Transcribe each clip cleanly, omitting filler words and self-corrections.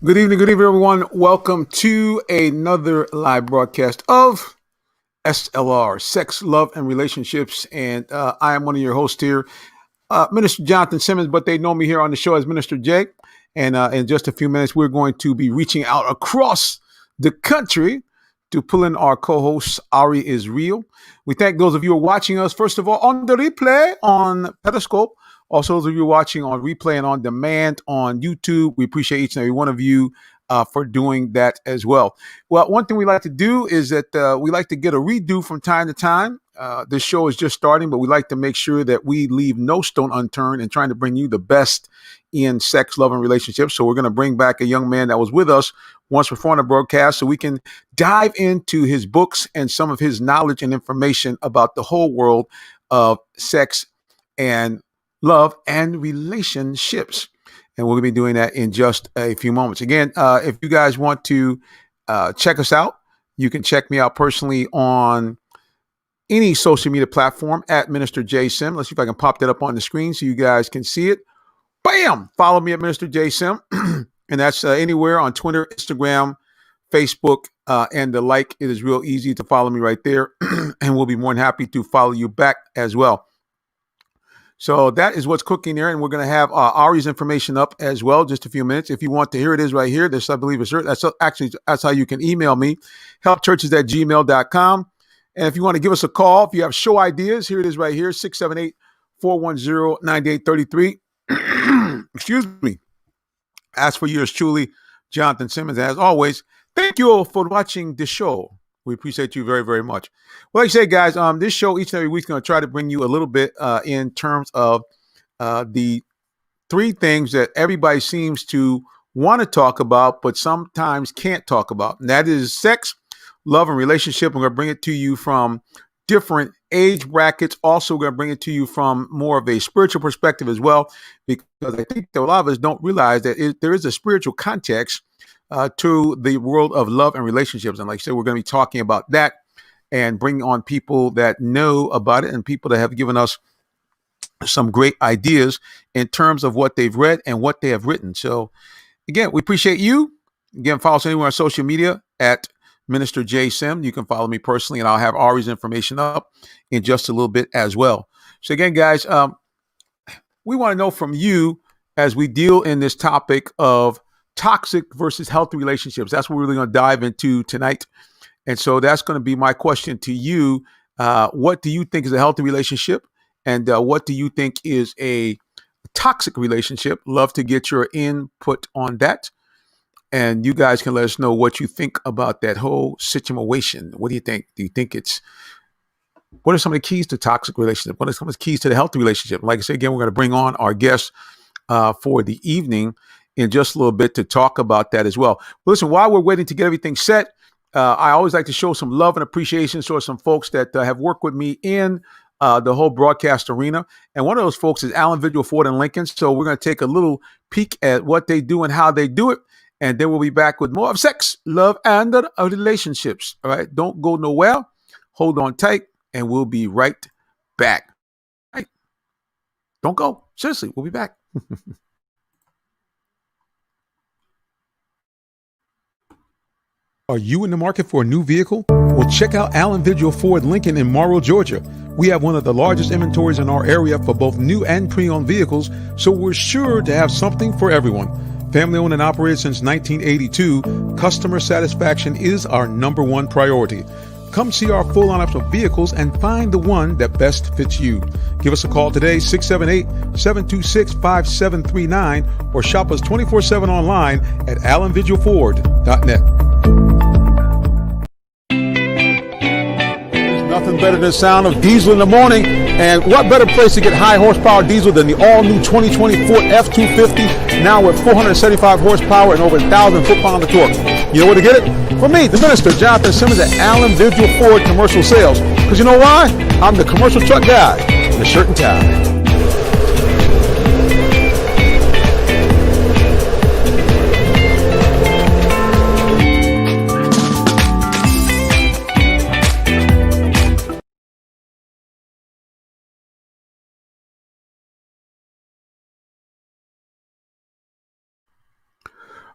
Good evening, everyone. Welcome to another live broadcast of SLR, Sex, Love, and Relationships. And I am one of your hosts here, Minister Jonathan Simmons, but they know me here on the show as Minister Jay. And in just a few minutes, we're going to be reaching out across the country to pull in our co-host, Ari is Real. We thank those of you who are watching us, first of all, on the replay on Periscope. Also, those of you watching on replay and on demand on YouTube, we appreciate each and every one of you for doing that as well. Well, one thing we like to do is that we like to get a redo from time to time. This show is just starting, but we like to make sure that we leave no stone unturned in trying to bring you the best in sex, love, and relationships. So we're going to bring back a young man that was with us once before on a broadcast so we can dive into his books and some of his knowledge and information about the whole world of sex and love and relationships. And we'll be doing that in just a few moments. Again, if you guys want to check us out, you can check me out personally on any social media platform at Minister J Sim. Let's see if I can pop that up on the screen so you guys can see it. Bam! Follow me at Minister J Sim. And that's anywhere on Twitter, Instagram, Facebook, and the like. It is real easy to follow me right there. And we'll be more than happy to follow you back as well. So that is what's cooking there. And we're going to have Ari's information up as well, just a few minutes. If you want to hear it is right here. This, I believe, is that's how you can email me, helpchurches@gmail.com. And if you want to give us a call, if you have show ideas, here it is right here, 678-410-9833. Excuse me. As for yours truly, Jonathan Simmons, as always, thank you all for watching this show. We appreciate you very, very much. Well, like I say, guys, this show each and every week is going to try to bring you a little bit in terms of the three things that everybody seems to want to talk about, but sometimes can't talk about. And that is sex, love, and relationship. I'm going to bring it to you from different age brackets. Also, we're going to bring it to you from more of a spiritual perspective as well, because I think that a lot of us don't realize that there is a spiritual context to the world of love and relationships. And like I said, we're going to be talking about that and bringing on people that know about it and people that have given us some great ideas in terms of what they've read and what they have written. So again, we appreciate you. Again, follow us anywhere on social media at Minister J Sim. You can follow me personally, and I'll have Ari's information up in just a little bit as well. So again, guys, we want to know from you as we deal in this topic of toxic versus healthy relationships. That's what we're really going to dive into tonight. And so that's going to be my question to you. What do you think is a healthy relationship? And what do you think is a toxic relationship? Love to get your input on that. And you guys can let us know what you think about that whole situation. What do you think? Do you think what are some of the keys to toxic relationship? What are some of the keys to the healthy relationship? Like I said, again, we're going to bring on our guest for the evening in just a little bit to talk about that as well. Listen, while we're waiting to get everything set, I always like to show some love and appreciation for some folks that have worked with me in the whole broadcast arena. And one of those folks is Allen Vigil Ford in Lincoln. So we're going to take a little peek at what they do and how they do it. And then we'll be back with more of sex, love, and relationships. All right. Don't go nowhere. Hold on tight, and we'll be right back. All right. Don't go. Seriously, we'll be back. Are you in the market for a new vehicle? Well, check out Allen Vigil Ford Lincoln in Morrow, Georgia. We have one of the largest inventories in our area for both new and pre-owned vehicles, so we're sure to have something for everyone. Family owned and operated since 1982, customer satisfaction is our number one priority. Come see our full lineup of vehicles and find the one that best fits you. Give us a call today, 678-726-5739, or shop us 24/7 online at allenvigilford.net. Nothing better than the sound of diesel in the morning. And what better place to get high horsepower diesel than the all-new 2020 Ford F-250, now with 475 horsepower and over 1,000 foot-pounds of torque. You know where to get it? From me, the minister, Jonathan Simmons at Allen Vigil Ford Commercial Sales. Because you know why? I'm the commercial truck guy in the shirt and tie.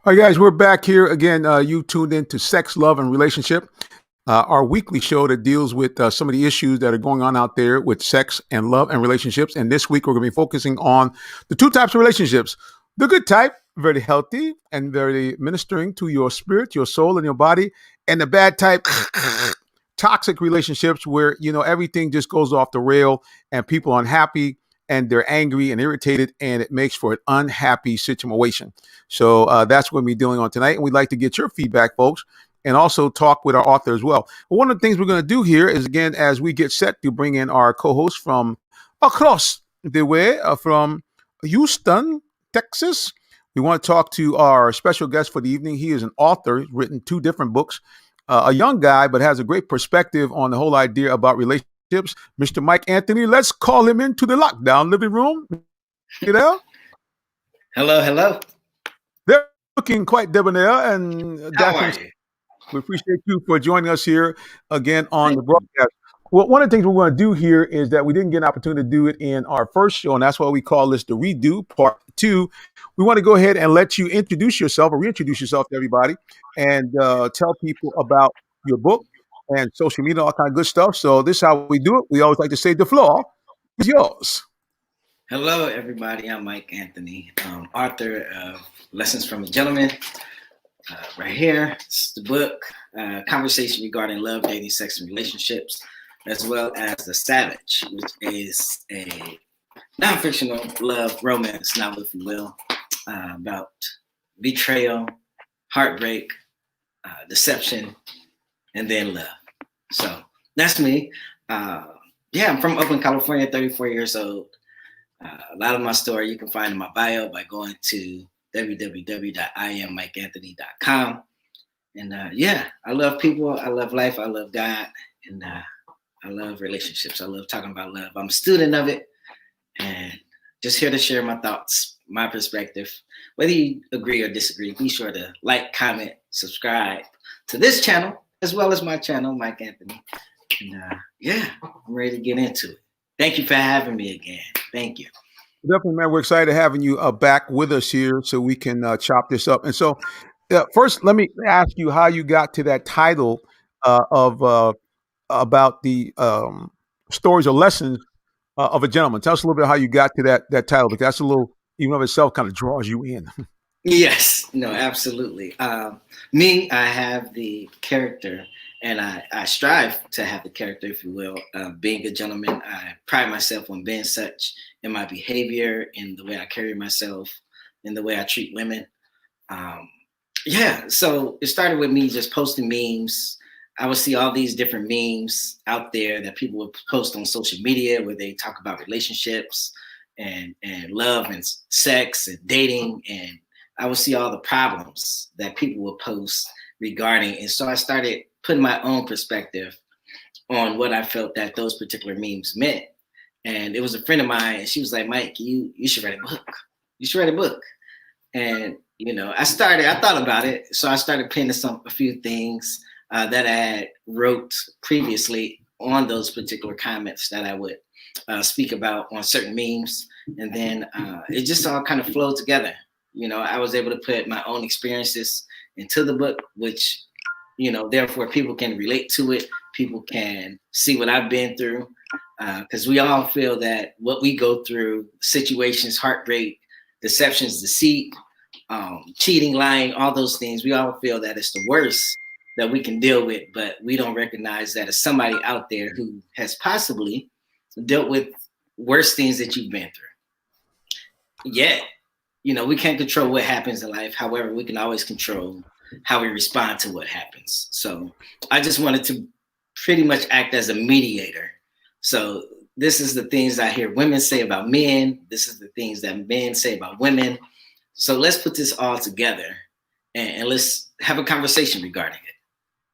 All right, guys, we're back here again. You tuned in to Sex, Love, and Relationship, our weekly show that deals with some of the issues that are going on out there with sex and love and relationships. And this week, we're going to be focusing on the two types of relationships: the good type, very healthy and very ministering to your spirit, your soul, and your body, and the bad type, toxic relationships where everything just goes off the rail and people are unhappy and they're angry and irritated, and it makes for an unhappy situation. So that's what we're dealing on tonight, and we'd like to get your feedback, folks, and also talk with our author as well. But one of the things we're going to do here is, again, as we get set to bring in our co-host from across the way, from Houston, Texas, we want to talk to our special guest for the evening. He is an author. He's written 2 different books. A young guy, but has a great perspective on the whole idea about relationships. Mr. Mike Anthony, let's call him into the lockdown living room. You know? Hello, hello. They're looking quite debonair and How are you? we appreciate you for joining us here again on the broadcast. Well, one of the things we're going to do here is that we didn't get an opportunity to do it in our first show, and that's why we call this the redo part 2. We want to go ahead and let you introduce yourself or reintroduce yourself to everybody and tell people about your book and social media, all kind of good stuff. So this is how we do it. We always like to say the floor is yours. Hello, everybody. I'm Mike Anthony, author of Lessons from a Gentleman. Right here, it's the book, Conversation Regarding Love, Dating, Sex, and Relationships, as well as The Savage, which is a non-fictional love romance novel, if you will, about betrayal, heartbreak, deception, and then love. So that's me. I'm from Oakland, California, 34 years old. A lot of my story you can find in my bio by going to www.IamMikeAnthony.com. And I love people, I love life, I love God, and I love relationships. I love talking about love. I'm a student of it, and just here to share my thoughts, my perspective. Whether you agree or disagree, be sure to like, comment, subscribe to this channel, as well as my channel, Mike Anthony. And I'm ready to get into it. Thank you for having me again. Thank you. Definitely, man. We're excited having you back with us here so we can chop this up. And so first, let me ask you how you got to that title of about the stories or lessons of a gentleman. Tell us a little bit how you got to that title, because that's a little, even of itself, kind of draws you in. Yes, no, absolutely. Me, I have the character, and I strive to have the character, if you will, being a gentleman. I pride myself on being such in my behavior, in the way I carry myself, in the way I treat women. So it started with me just posting memes. I would see all these different memes out there that people would post on social media where they talk about relationships and love and sex and dating, and I would see all the problems that people would post regarding. And so I started putting my own perspective on what I felt that those particular memes meant. And it was a friend of mine, and she was like, Mike, you should write a book. You should write a book. And, I thought about it. So I started penning a few things that I had wrote previously on those particular comments that I would speak about on certain memes. And then it just all kind of flowed together. I was able to put my own experiences into the book, which, therefore people can relate to it. People can see what I've been through, because we all feel that what we go through, situations, heartbreak, deceptions, deceit, cheating, lying, all those things, we all feel that it's the worst that we can deal with, but we don't recognize that it's somebody out there who has possibly dealt with worse things that you've been through. Yet, we can't control what happens in life. However, we can always control how we respond to what happens. So I just wanted to pretty much act as a mediator. So this is the things I hear women say about men. This is the things that men say about women. So let's put this all together and let's have a conversation regarding it.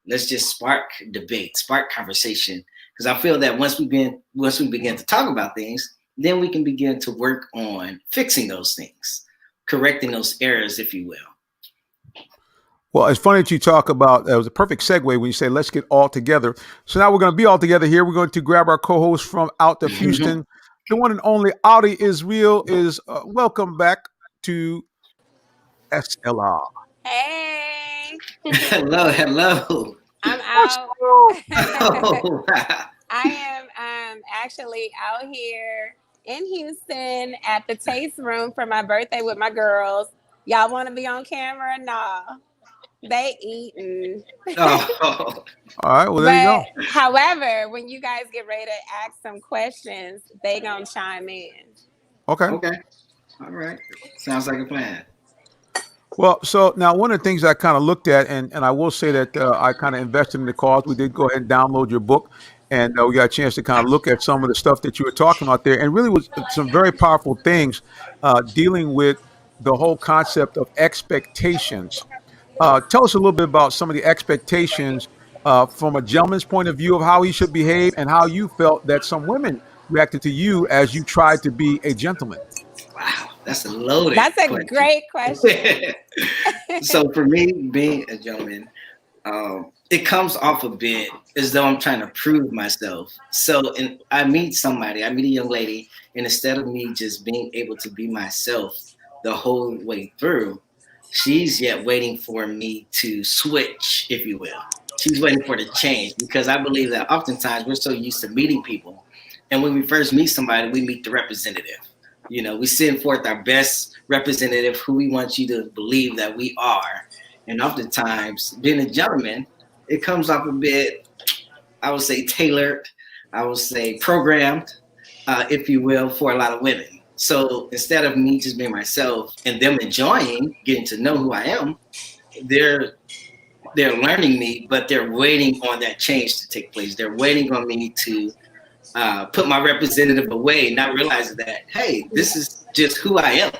Let's just spark debate, spark conversation. Because I feel that once we begin to talk about things, then we can begin to work on fixing those things, correcting those errors, if you will. Well, it's funny that you talk about, it was a perfect segue when you say, let's get all together. So now we're going to be all together here. We're going to grab our co-host from out of Houston. The one and only Audi Israel is welcome back to SLR. Hey, Hello, hello. I'm What's out. up? Oh, wow. I am actually out here in Houston at the Taste Room for my birthday with my girls. Y'all want to be on camera? Nah, they eating. Oh, All right. Well, there you But go. however, when you guys get ready to ask some questions, they gonna chime in. Okay. okay. All right. Sounds like a plan. Well, so now one of the things I kind of looked at, and I will say that I kind of invested in the cause. We did go ahead and download your book, and we got a chance to kind of look at some of the stuff that you were talking about there, and really was some very powerful things dealing with the whole concept of expectations. Tell us a little bit about some of the expectations from a gentleman's point of view of how he should behave, and how you felt that some women reacted to you as you tried to be a gentleman. Wow, that's a loaded That's a question. great question. So for me, being a gentleman, it comes off a bit as though I'm trying to prove myself. So, and I meet a young lady, and instead of me just being able to be myself the whole way through, she's yet waiting for me to switch, if you will. She's waiting for the change because I believe that oftentimes we're so used to meeting people, and when we first meet somebody, we meet the representative. You know, we send forth our best representative, who we want you to believe that we are. And oftentimes, being a gentleman, it comes off a bit, I would say, tailored, I would say, programmed, if you will, for a lot of women. So instead of me just being myself and them enjoying getting to know who I am, they're they're learning me, but they're waiting on that change to take place. They're waiting on me to put my representative away, not realizing that, hey, this is just who I am.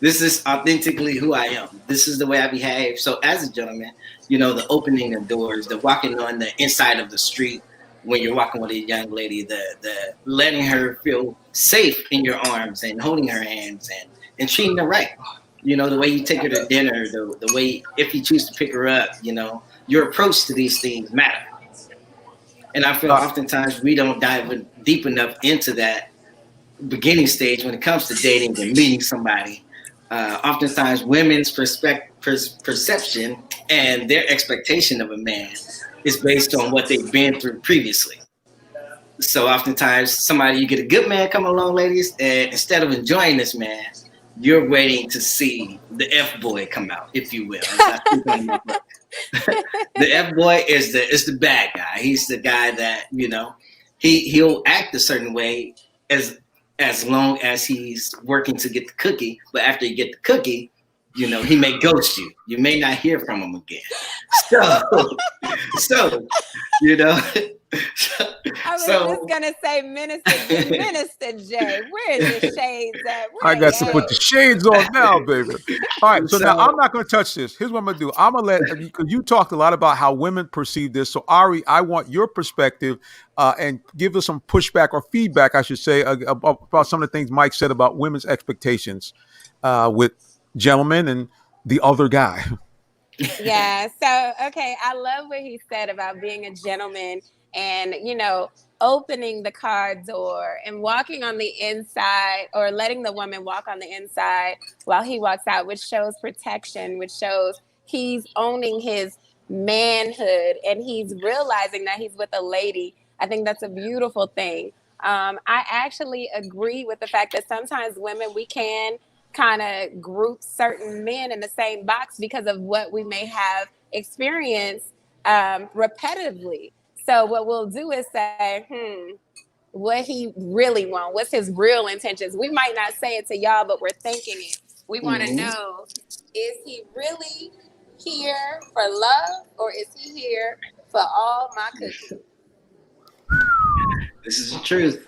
This is authentically who I am. This is the way I behave. So as a gentleman, you know, the opening of doors, the walking on the inside of the street when you're walking with a young lady, the letting her feel safe in your arms and holding her hands and treating her right. You know, the way you take her to dinner, the way, if you choose to pick her up, you know, your approach to these things matter. And I feel Uh, oftentimes we don't dive deep enough into that beginning stage when it comes to dating and meeting somebody. Oftentimes, women's perception and their expectation of a man is based on what they've been through previously. So oftentimes, somebody, you get a good man come along, ladies, and instead of enjoying this man, you're waiting to see the F boy come out, if you will. The F boy is the bad guy. He's the guy that, you know, he'll act a certain way as long as he's working to get the cookie. But after you get the cookie, you know, he may ghost you. You may not hear from him again. So, so you know, I was so just gonna say, Minister J, where is your shades at? I Where got they to put the at? shades on now, baby. All right, so now I'm so not going to touch this. Here's what I'm going to do. I'm going to let, because you talked a lot about how women perceive this. So Ari, I want your perspective and give us some pushback or feedback, I should say, about some of the things Mike said about women's expectations with gentlemen and the other guy. Yeah. So, okay, I love what he said about being a gentleman and, opening the car door and walking on the inside or letting the woman walk on the inside while he walks out, which shows protection, which shows he's owning his manhood and he's realizing that he's with a lady. I think that's a beautiful thing. I actually agree with the fact that sometimes women, we can kind of group certain men in the same box because of what we may have experienced repetitively. So what we'll do is say, what he really want, what's his real intentions. We might not say it to y'all, but we're thinking it. We want to mhm. know, is he really here for love or is he here for all my cookies? This is the truth.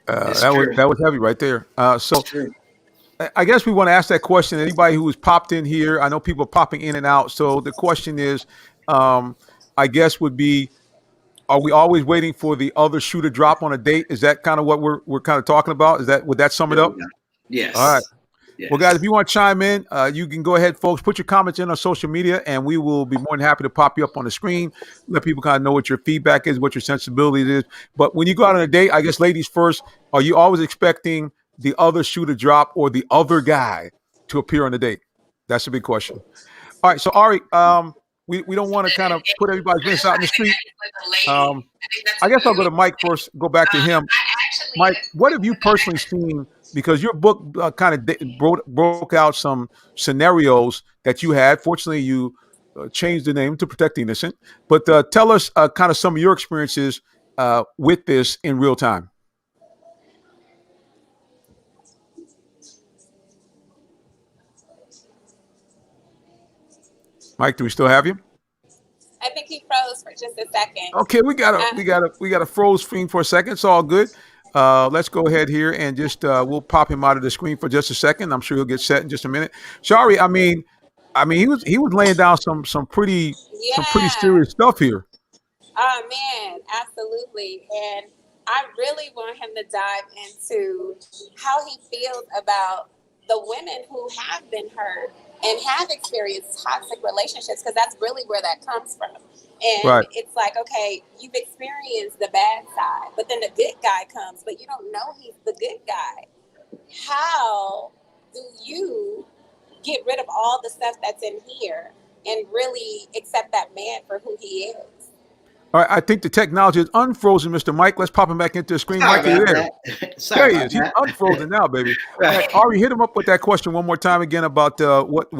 It's That was true. that was heavy right there. It's So true. I guess we want to ask that question. Anybody who has popped in here, I know people are popping in and out. So the question is, um, I guess would be, are we always waiting for the other shoe to drop on a date? Is that kind of what we're kind of talking about? Would that sum it There we up? go. All right. Yes. Well, guys, Yes. if you want to chime in, you can go ahead, folks. Put your comments in on social media, and we will be more than happy to pop you up on the screen. Let people kind of know what your feedback is, what your sensibility is. But when you go out on a date, I guess, ladies first, are you always expecting the other shoe to drop or the other guy to appear on the date? That's a big question. All right, so Ari, we don't want to kind of put everybody's business out in the street. I guess I'll go to Mike first. Go back to him. Mike, what have you personally seen? Because your book kind of broke out some scenarios that you had. Fortunately, you changed the name to Protect the Innocent. But tell us kind of some of your experiences with this in real time. Mike, do we still have you? I think he froze for just a second. Okay, we got a froze screen for a second. It's all good. Let's go ahead here and just we'll pop him out of the screen for just a second. I'm sure he'll get set in just a minute. Shari, I mean, he was laying down some pretty serious stuff here. Oh man, absolutely. And I really want him to dive into how he feels about the women who have been hurt and have experienced toxic relationships, because that's really where that comes from. And It's like, okay, you've experienced the bad side, but then the good guy comes, but you don't know he's the good guy. How do you get rid of all the stuff that's in here and really accept that man for who he is? All right, I think the technology is unfrozen, Mr. Mike. Let's pop him back into the screen. Mike, are you there? There he is. He's unfrozen now, baby. Right. Right, Ari, hit him up with that question one more time again about what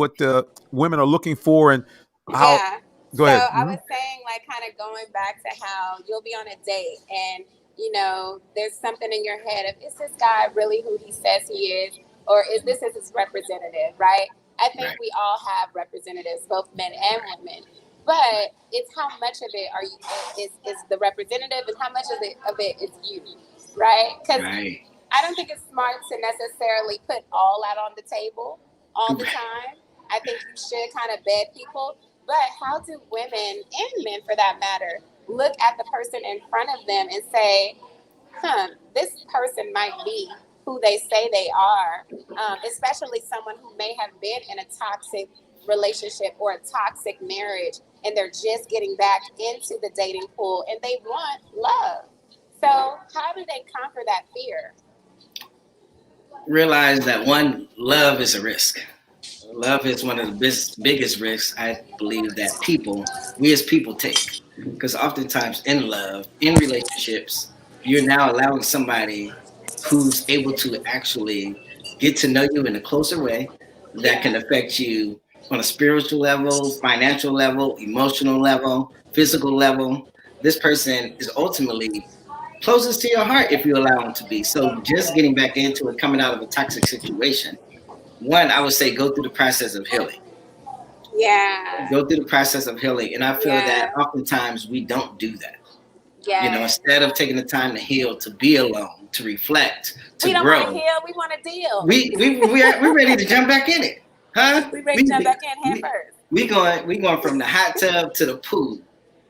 women are looking for and how. Yeah. Go ahead. I was saying, like, kind of going back to how you'll be on a date and, you know, there's something in your head of, is this guy really who he says he is? Or is this his representative, right? I think we all have representatives, both men and women. But it's how much of it are you is the representative and how much of it is you, right? Because I don't think it's smart to necessarily put all out on the table all the time. I think you should kind of bed people. But how do women and men, for that matter, look at the person in front of them and say, this person might be who they say they are, especially someone who may have been in a toxic relationship or a toxic marriage, and they're just getting back into the dating pool and they want love. So how do they conquer that fear? Realize that love is a risk. Love is one of the biggest risks I believe that we as people take. Because oftentimes in love, in relationships, you're now allowing somebody who's able to actually get to know you in a closer way that can affect you on a spiritual level, financial level, emotional level, physical level. This person is ultimately closest to your heart if you allow them to be. So just getting back into it, coming out of a toxic situation, I would say go through the process of healing. Yeah. Go through the process of healing. And I feel that oftentimes we don't do that. Yeah. You know, instead of taking the time to heal, to be alone, to reflect, to grow. We don't want to heal, we want to deal. We're ready to jump back in it. Huh? We ready to jump back in head first. We going from the hot tub to the pool.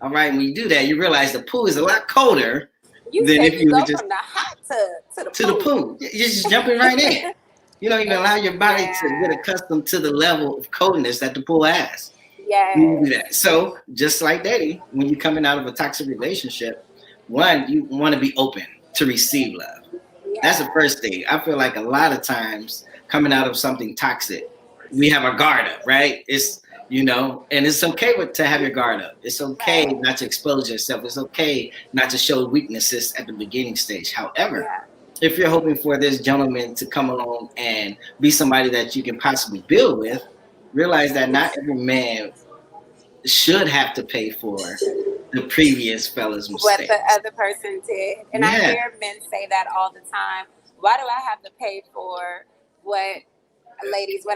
All right. When you do that, you realize the pool is a lot colder than if you go from the hot tub to the pool. You're just jumping right in. You don't even allow your body to get accustomed to the level of coldness that the pool has. Yeah. So just like dating, when you're coming out of a toxic relationship, you want to be open to receive love. Yeah. That's the first thing. I feel like a lot of times coming out of something toxic, we have our guard up, right? It's, you know, and it's okay to have your guard up. It's okay not to expose yourself. It's okay not to show weaknesses at the beginning stage. However, if you're hoping for this gentleman to come along and be somebody that you can possibly build with, realize that not every man should have to pay for the previous fella's mistakes. What the other person did. And I hear men say that all the time. Why do I have to pay for what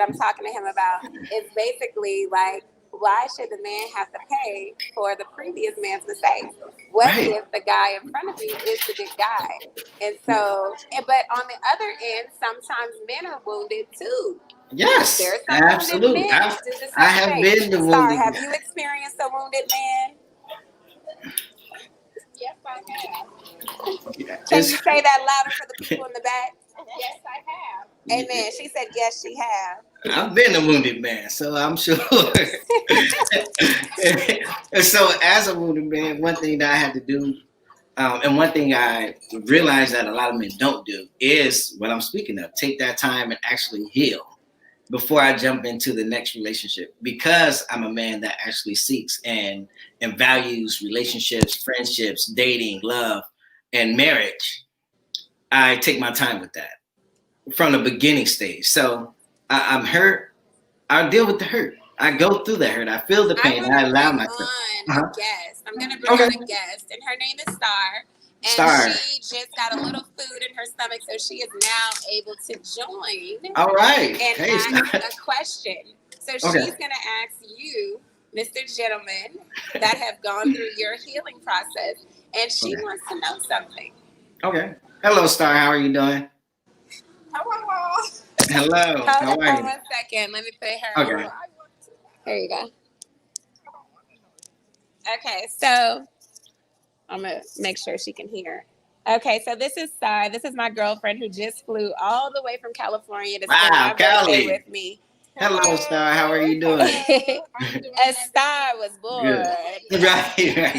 I'm talking to him about? It's basically like, why should the man have to pay for the previous man's mistakes? What if the guy in front of you is the good guy? And so, but on the other end, sometimes men are wounded too. Yes, absolutely. I have been the wounded man. Have you experienced a wounded man? Yes, I have. Can you say that louder for the people in the back? Yes, I have. Amen. She said, yes, she have. I've been a wounded man, so I'm sure. And so as a wounded man, one thing that I had to do, and one thing I realized that a lot of men don't do is what I'm speaking of. Take that time and actually heal. before I jump into the next relationship, because I'm a man that actually seeks and values relationships, friendships, dating, love, and marriage. I take my time with that from the beginning stage. So I'm hurt. I deal with the hurt. I go through the hurt. I feel the pain. I allow myself. On a guest. I'm gonna bring on a guest, and her name is Star. And Star. she just got a little food in her stomach, so she is now able to join. All right. And ask a question. So she's gonna ask you, Mr. Gentleman, that have gone through your healing process, and she wants to know something. Okay. Hello, Star. How are you doing? Hello. Hello. How are you? 1 second. Let me put her. Okay. There you go. Okay, so I'm gonna make sure she can hear. Okay, so this is Star. This is my girlfriend who just flew all the way from California to spend my birthday with me. Hello, Star. How are you doing? A star was born. Right.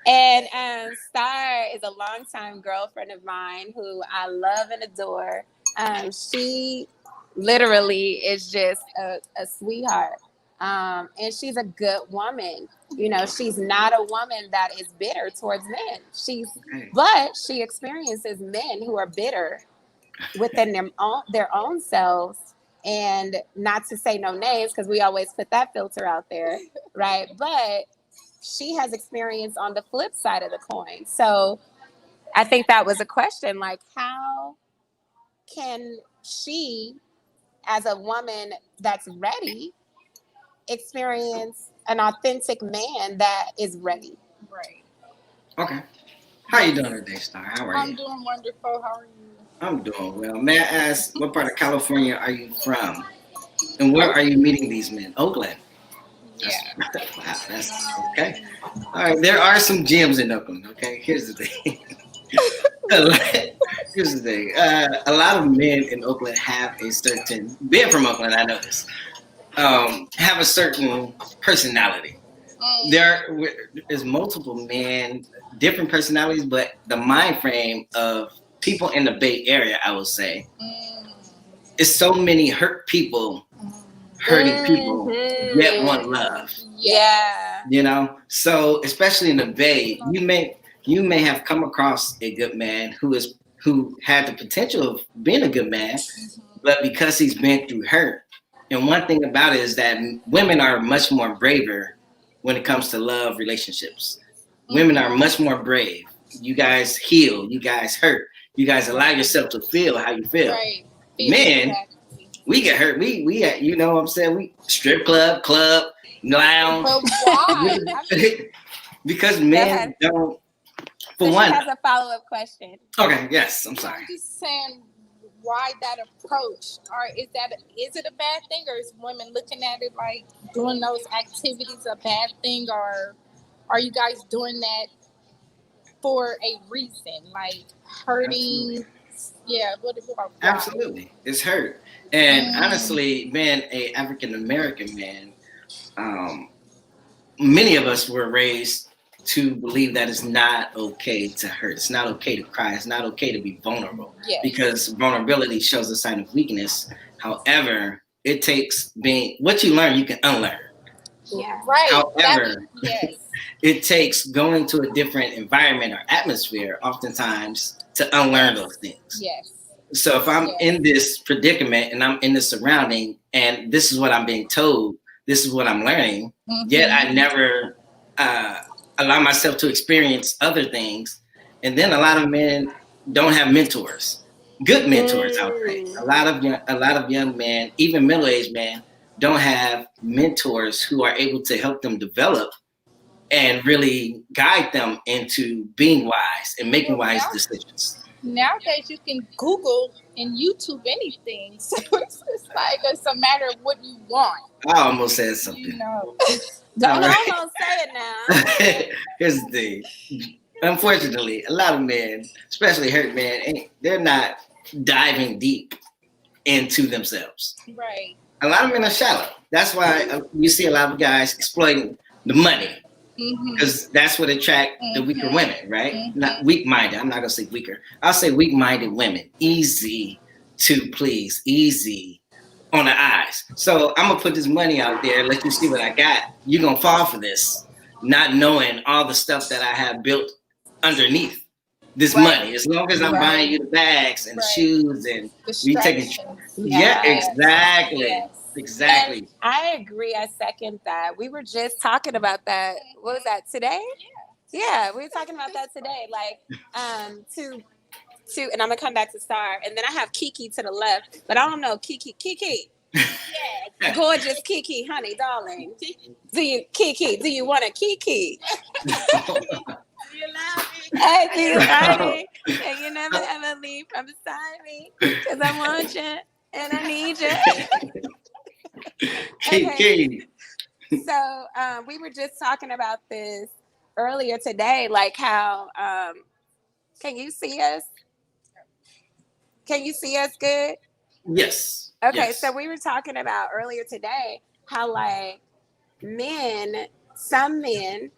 And Star is a longtime girlfriend of mine who I love and adore. She literally is just a sweetheart. And she's a good woman. You know, she's not a woman that is bitter towards men. But she experiences men who are bitter within their own selves. And not to say no names, because we always put that filter out there, right? But she has experience on the flip side of the coin. So I think that was a question, like, how can she, as a woman that's ready, experience an authentic man that is ready? Right. Okay. How you doing today, Star? How are you? I'm doing wonderful. How are you? I'm doing well. May I ask, what part of California are you from? And where are you meeting these men? Oakland. Yeah. That's okay. All right. There are some gyms in Oakland. Okay. Here's the thing. Here's the thing. A lot of men in Oakland have a certain, being from Oakland, I know this, have a certain personality. There is multiple men, different personalities, but the mind frame of people in the Bay Area, I would say, is so many hurt people hurting people yet want love. Yeah. You know, so especially in the Bay, you may have come across a good man who had the potential of being a good man, but because he's been through hurt. And one thing about it is that women are much more braver when it comes to love relationships. Women are much more brave. You guys heal. You guys hurt. You guys allow yourself to feel how you feel. Right. Men, we get hurt. We you know what I'm saying? We strip club, lounge. But why? Because men don't. For So one. she has a follow-up question. Okay. Yes. I'm sorry. I'm just saying, why that approach? Or is it a bad thing, or is women looking at it like doing those activities a bad thing, or are you guys doing that for a reason, like hurting? Yeah, Absolutely, it's hurt. And honestly, being an African American man, many of us were raised to believe that it's not okay to hurt. It's not okay to cry. It's not okay to be vulnerable. Yes. Because vulnerability shows a sign of weakness. However, it takes what you learn, you can unlearn. Yeah. Right. However, yes. It takes going to a different environment or atmosphere oftentimes to unlearn those things. Yes. So if I'm in this predicament and I'm in this surrounding and this is what I'm being told, this is what I'm learning, yet I never allow myself to experience other things. And then a lot of men don't have mentors, good mentors out there. A lot of young men, even middle-aged men, don't have mentors who are able to help them develop and really guide them into being wise and making wise decisions. Nowadays, you can Google and YouTube anything. So it's like it's a matter of what you want. I almost said something. You know. Don't almost say it now. Here's the thing. Unfortunately, a lot of men, especially hurt men, they're not diving deep into themselves. Right. A lot of men are shallow. That's why you see a lot of guys exploiting the money. Because that's what attract the weaker women, right? Not weak-minded. I'm not gonna say weaker. I'll say weak-minded women, easy to please, easy on the eyes. So I'm gonna put this money out there, let you see what I got. You're gonna fall for this, not knowing all the stuff that I have built underneath this money. As long as I'm buying you the bags and shoes and we taking, exactly. And I agree. I second that. We were just talking about that. What was that today? Yeah, we were talking about that today. Like, to, and I'm gonna come back to Star, and then I have Kiki to the left, but I don't know Kiki. Yeah, gorgeous Kiki, honey, darling. Do you want a Kiki? Do you love me? Hey, do you love me? And you never ever leave from beside me, cause I want you and I need you. Kiki. So we were just talking about this earlier today, like how can you see us? Can you see us good? Yes. Okay, yes. So we were talking about earlier today how like some men,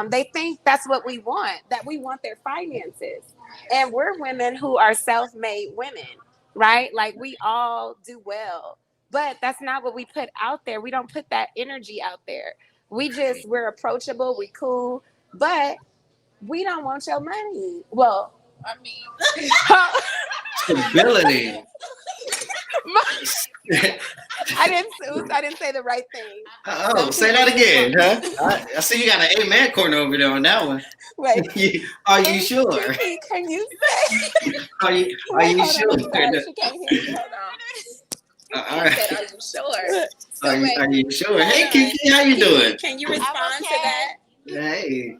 they think that's what we want, that we want their finances. And we're women who are self-made women, right? Like we all do well, but that's not what we put out there. We don't put that energy out there. We're approachable, we cool, but we don't want your money. Well, I mean, stability. I didn't say the right thing. Oh, say that again, huh? I see you got an amen corner over there on that one. Wait, are you sure? Can you say? Are you sure? She can't hear you. Hold on. All right. Said, are you sure? So are you sure? Hey, Kiki, how you doing? Can you respond to that? Hey.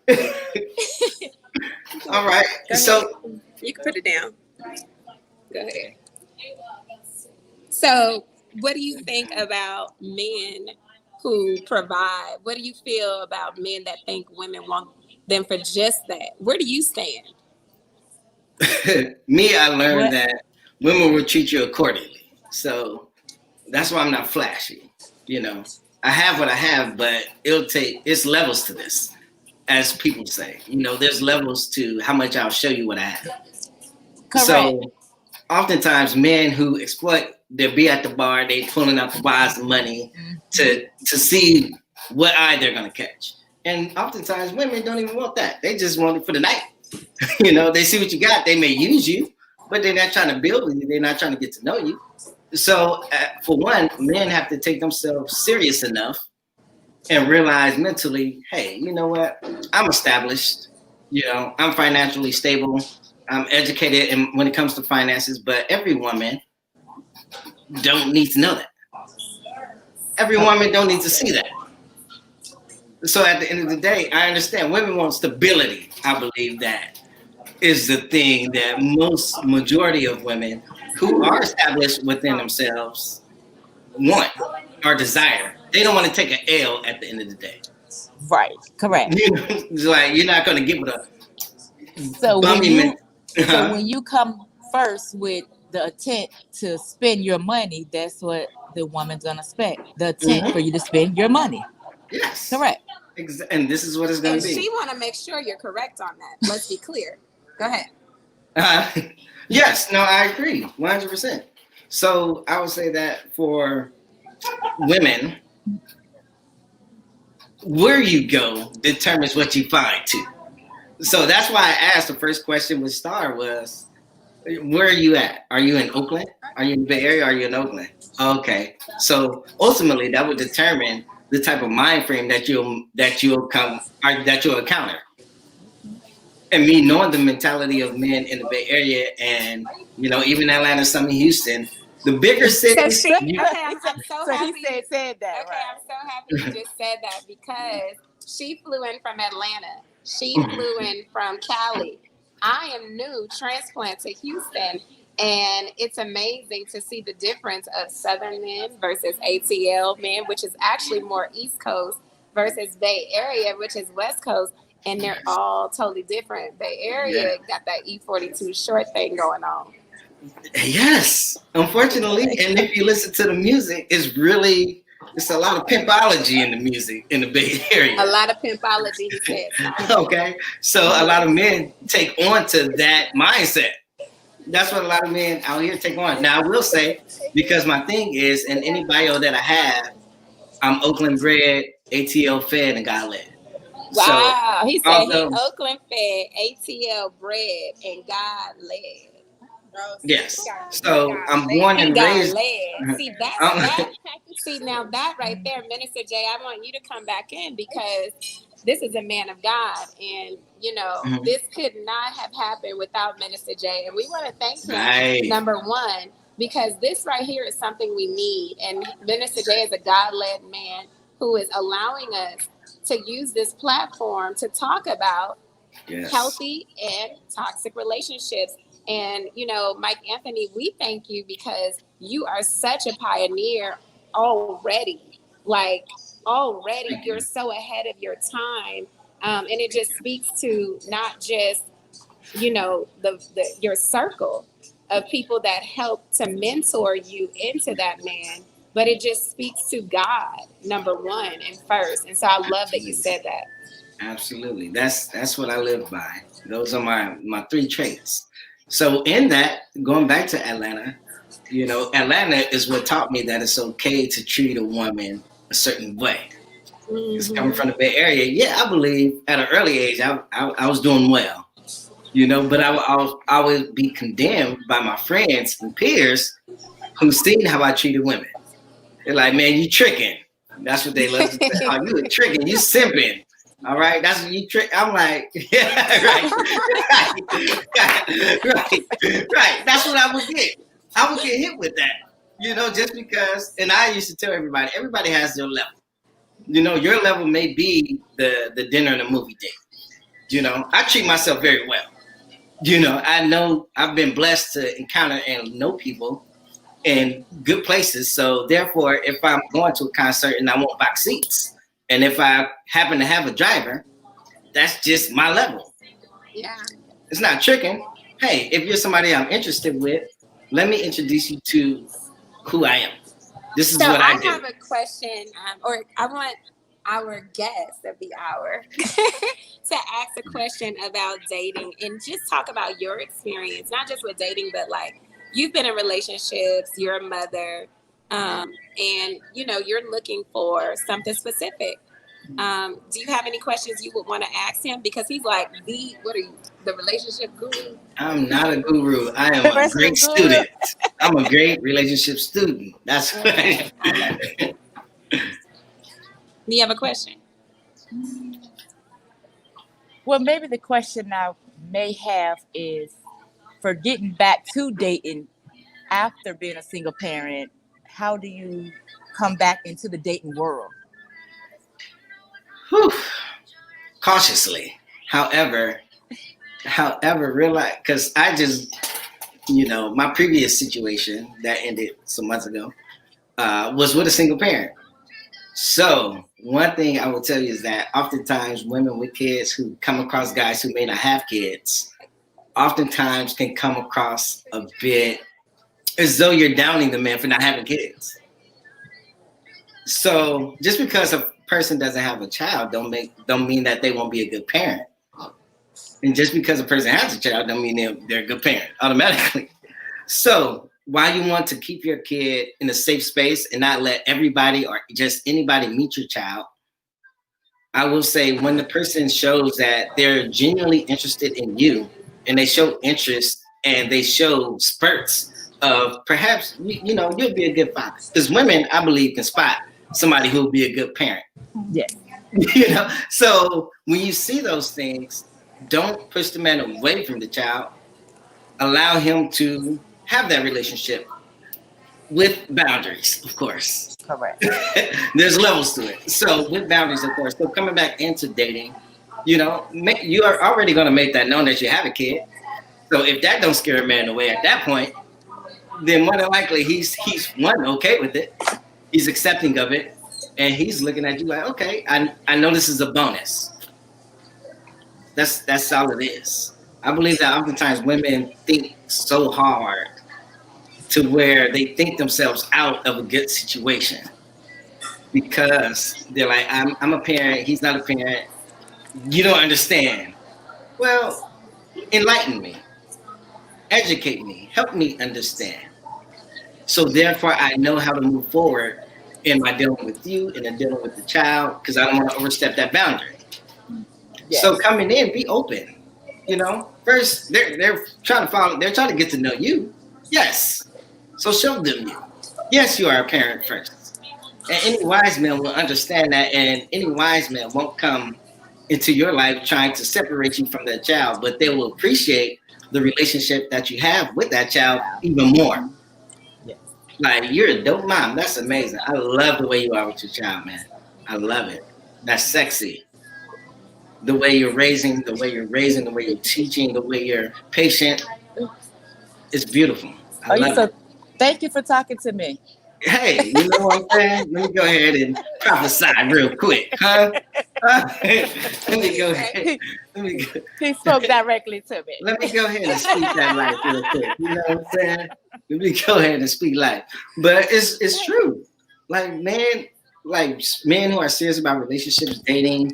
All right. So you can put it down. Go ahead. So, what do you think about men who provide? What do you feel about men that think women want them for just that? Where do you stand? Me, I learned that women will treat you accordingly. So that's why I'm not flashy. You know, I have what I have, but it's levels to this, as people say. You know, there's levels to how much I'll show you what I have. Correct. So oftentimes men who exploit, they'll be at the bar, they pulling out the wires of money to see what eye they're gonna catch. And oftentimes women don't even want that. They just want it for the night. You know, they see what you got, they may use you, but they're not trying to build with you, they're not trying to get to know you. So for one, men have to take themselves serious enough and realize mentally, hey, you know what? I'm established, you know, I'm financially stable, I'm educated when it comes to finances, but every woman don't need to know that. Every woman don't need to see that. So at the end of the day, I understand women want stability. I believe that is the thing that majority of women who are established within themselves want or desire. They don't want to take an L at the end of the day. Right, correct. It's like you're not going to give it a so when you come first with the intent to spend your money, that's what the woman's going to expect. The intent for you to spend your money. Yes. Correct. And this is what it's going to be. She want to make sure you're correct on that. Let's be clear. Go ahead. Yes, no, I agree, 100%. So I would say that for women, where you go determines what you find too. So that's why I asked the first question with Star was, where are you at? Are you in Oakland? Are you in the Bay Area? Are you in Oakland? Okay. So ultimately that would determine the type of mind frame that you'll encounter. And me knowing the mentality of men in the Bay Area and, you know, even Atlanta, some in Houston, the bigger cities. So I'm so happy. He said that. Okay, I'm so happy you just said that because she flew in from Atlanta. She flew in from Cali. I am new, transplant to Houston, and it's amazing to see the difference of Southern men versus ATL men, which is actually more East Coast, versus Bay Area, which is West Coast. And they're all totally different. Bay Area got that E42 short thing going on. Yes, unfortunately. And if you listen to the music, it's a lot of pimpology in the music in the Bay Area. A lot of pimpology, he said. Okay. So a lot of men take on to that mindset. That's what a lot of men out here take on. Now, I will say, because my thing is, in any bio that I have, I'm Oakland bred, ATL fed, and God led. Wow. So, He said he Oakland fed, ATL bred, and God led. Yes. So I'm born and raised. See, that. See, now that right there, Minister Jay, I want you to come back in because this is a man of God, and you know this could not have happened without Minister Jay, and we want to thank him. Number one, because this right here is something we need, and Minister Jay is a God-led man who is allowing us to use this platform to talk about healthy and toxic relationships. And, you know, Mike Anthony, we thank you because you are such a pioneer already. Like, already, you're so ahead of your time. And it just speaks to not just, you know, your circle of people that help to mentor you into that man, but it just speaks to God, number one and first. And so I love that you said that. Absolutely. That's what I live by. Those are my three traits. So in that, going back to Atlanta, you know, Atlanta is what taught me that it's okay to treat a woman a certain way. It's coming from the Bay Area. Yeah, I believe at an early age, I was doing well, you know, but I would be condemned by my friends and peers who seen how I treated women. They're like, man, you tricking. That's what they love to say. Oh, you tricking, you simping. All right, that's what you trick. I'm like, yeah, right. That's what I would get. I would get hit with that, you know, just because. And I used to tell everybody has their level. You know, your level may be the dinner and the movie date. You know, I treat myself very well. You know, I know I've been blessed to encounter and know people in good places. So therefore, if I'm going to a concert and I want box seats, and if I happen to have a driver, that's just my level. Yeah. It's not tricking. Hey, if you're somebody I'm interested with, let me introduce you to who I am. This is what I do. I have a question, or I want our guest of the hour to ask a question about dating and just talk about your experience, not just with dating, but like you've been in relationships, you're a mother, and you know you're looking for something specific. Do you have any questions you would want to ask him? Because he's like what are you, the relationship guru? I'm not a guru. I am a great student. I'm a great relationship student. That's what I am. Do you have a question? Well, maybe the question I may have is for getting back to dating after being a single parent, how do you come back into the dating world? Whew. Cautiously. However, realize, because I just, you know, my previous situation that ended some months ago was with a single parent. So one thing I will tell you is that oftentimes women with kids who come across guys who may not have kids, oftentimes can come across a bit as though you're downing the man for not having kids. So just because a person doesn't have a child don't mean that they won't be a good parent. And just because a person has a child don't mean they're a good parent automatically. So while you want to keep your kid in a safe space and not let everybody or just anybody meet your child, I will say when the person shows that they're genuinely interested in you and they show interest and they show spurts of perhaps, you know, you'll be a good father. Because women, I believe, can spot somebody who will be a good parent. Yes. You know, so when you see those things, don't push the man away from the child. Allow him to have that relationship with boundaries, of course. Correct. There's levels to it. So with boundaries, of course. So coming back into dating, you know, you are already going to make that known that you have a kid. So if that don't scare a man away at that point, then more than likely he's one, okay with it. He's accepting of it. And he's looking at you like, okay, I know this is a bonus. That's all it is. I believe that oftentimes women think so hard to where they think themselves out of a good situation because they're like, I'm a parent, he's not a parent. You don't understand. Well, enlighten me. educate me, help me understand. So therefore, I know how to move forward in my dealing with you and in dealing with the child, because I don't want to overstep that boundary. Yes. So coming in, be open. You know, first they're trying to follow, they're trying to get to know you. Yes. So show them you. Yes, you are a parent first. And any wise man will understand that, and any wise man won't come into your life trying to separate you from that child, but they will appreciate the relationship that you have with that child even more. Yes. Like, you're a dope mom. That's amazing. I love the way you are with your child, man. I love it. That's sexy. The way you're raising, the way you're teaching, the way you're patient. It's beautiful. I Oh, love so it. thank you for talking to me. Hey, you know what I'm saying? Let me go ahead and prophesy real quick, huh? Let me go ahead. He spoke directly to me. Let me go ahead and speak that life real quick. You know what I'm saying? Let me go ahead and speak life. But it's true. Like men who are serious about relationships, dating,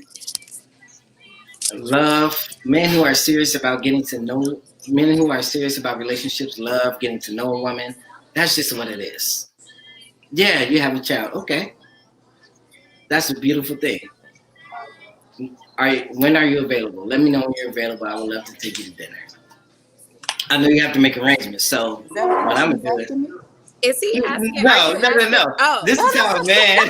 love, men who are serious about getting to know, men who are serious about relationships, love, getting to know a woman. That's just what it is. Yeah, you have a child. Okay. That's a beautiful thing. When are you available? Let me know when you're available. I would love to take you to dinner. I know you have to make arrangements, so but I'm gonna do it. Is he asking? No. Oh. This is how a man.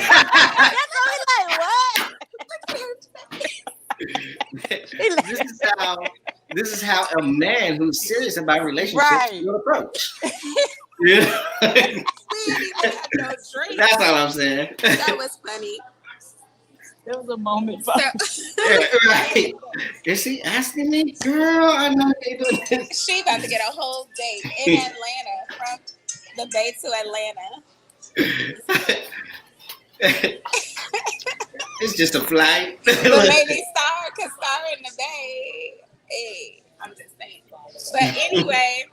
This is how a man who's serious about relationships Right. will approach. Yeah. No drink. That's all I'm saying. That was funny. There was a moment. So, Yeah, right. Is he asking me? Girl, I know they doing this. she about to get a whole date in Atlanta, from the Bay to Atlanta. It's just a flight. But maybe Star could star in the Bay. Hey, I'm just saying. But anyway,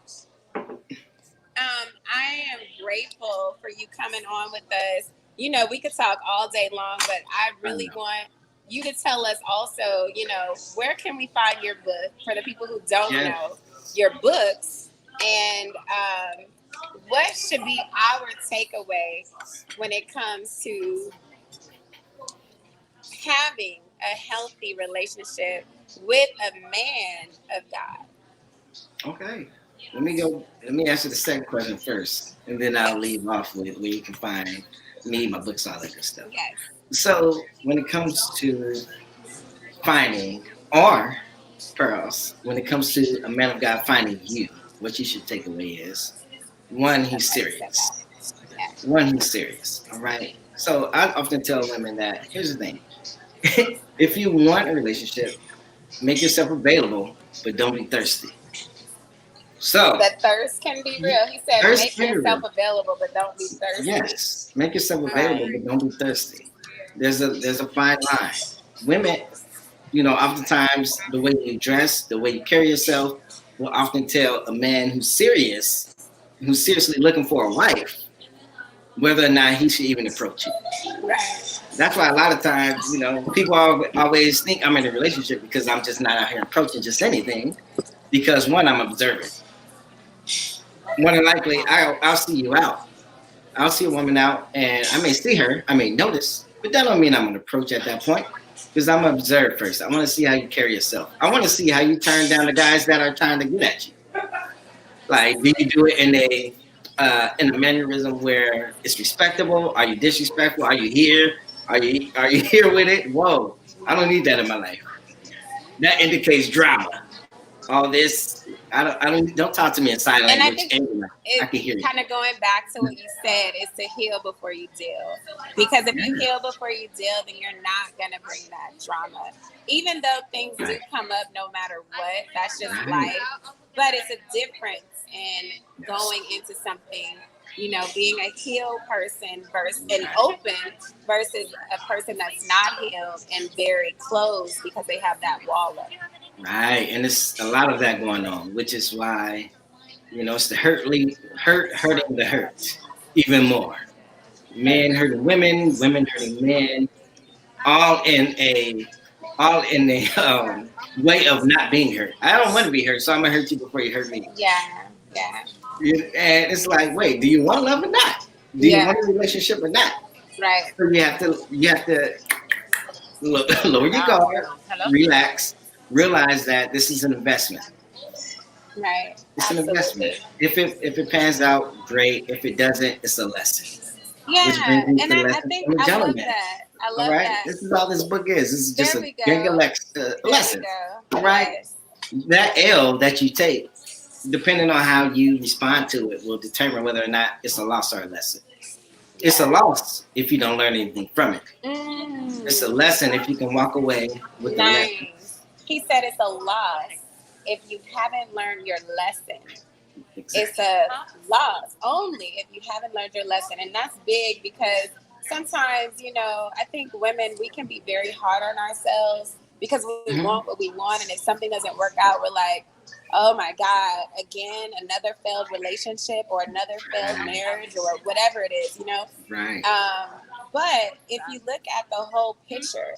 I am grateful for you coming on with us. You know, we could talk all day long, but I really want you to tell us also, you know, where can we find your book for the people who don't know your books, and what should be our takeaway when it comes to having a healthy relationship with a man of God? Okay. Let me answer the second question first, and then I'll leave off with where you can find me, my books, all that good stuff. Yes. So when it comes to finding, or pearls, when it comes to a man of God finding you, what you should take away is, one, he's serious. All right. So I often tell women that here's the thing: if you want a relationship, make yourself available, but don't be thirsty. So That thirst can be real. He said, Thirst make can be yourself real. available, but don't be thirsty. yes, make yourself available, but don't be thirsty. There's a fine line. Women, you know, oftentimes the way you dress, the way you carry yourself, will often tell a man who's seriously looking for a wife, whether or not he should even approach you. Right. That's why a lot of times, you know, people always think I'm in a relationship because I'm just not out here approaching just anything. Because one, I'm observant. More than likely, I'll see you out. I'll see a woman out, and I may see her, I may notice, but that don't mean I'm gonna approach at that point. Because I'm gonna observe first. I want to see how you carry yourself. I want to see how you turn down the guys that are trying to get at you. Like, do you do it in a mannerism where it's respectable? Are you disrespectful? Are you here? Are you here with it? Whoa, I don't need that in my life. That indicates drama. All this, don't talk to me in sign And I language. think I can hear you. kind of going back to what you said is to heal before you deal. Because if you heal before you deal, then you're not going to bring that drama. Even though things do come up no matter what, that's just life. But it's a difference in going into something, you know, being a healed person versus an open versus a person that's not healed and very closed because they have that wall up. Right, and it's a lot of that going on, which is why, you know, it's the hurting the hurt even more. Men hurting women, women hurting men, all in a way of not being hurt. I don't want to be hurt, so I'm gonna hurt you before you hurt me. Yeah. Yeah. And it's like, wait, do you want love or not? Do you Yeah. want a relationship or not? Right. So you have to lower your guard, Hello? relax, realize that this is an investment. Right. It's an Absolutely. investment. If it pans out, great. If it doesn't, it's a lesson. Which Yeah. brings me And to I lesson think from a I love gentleman. that. I All love right, that. this is all this book is. This is just There a we go. big There lesson. we go. All right. Yes. That L that you take, depending on how you respond to it, will determine whether or not it's a loss or a lesson. It's a loss if you don't learn anything from it. It's a lesson if you can walk away with the lesson. Nice. He said it's a loss if you haven't learned your lesson. It's a loss only if you haven't learned your lesson. And that's big because sometimes, you know, I think women, we can be very hard on ourselves because we want what we want. And if something doesn't work out, we're like, oh my God, again, another failed relationship or another failed marriage or whatever it is, you know? Right. But if you look at the whole picture,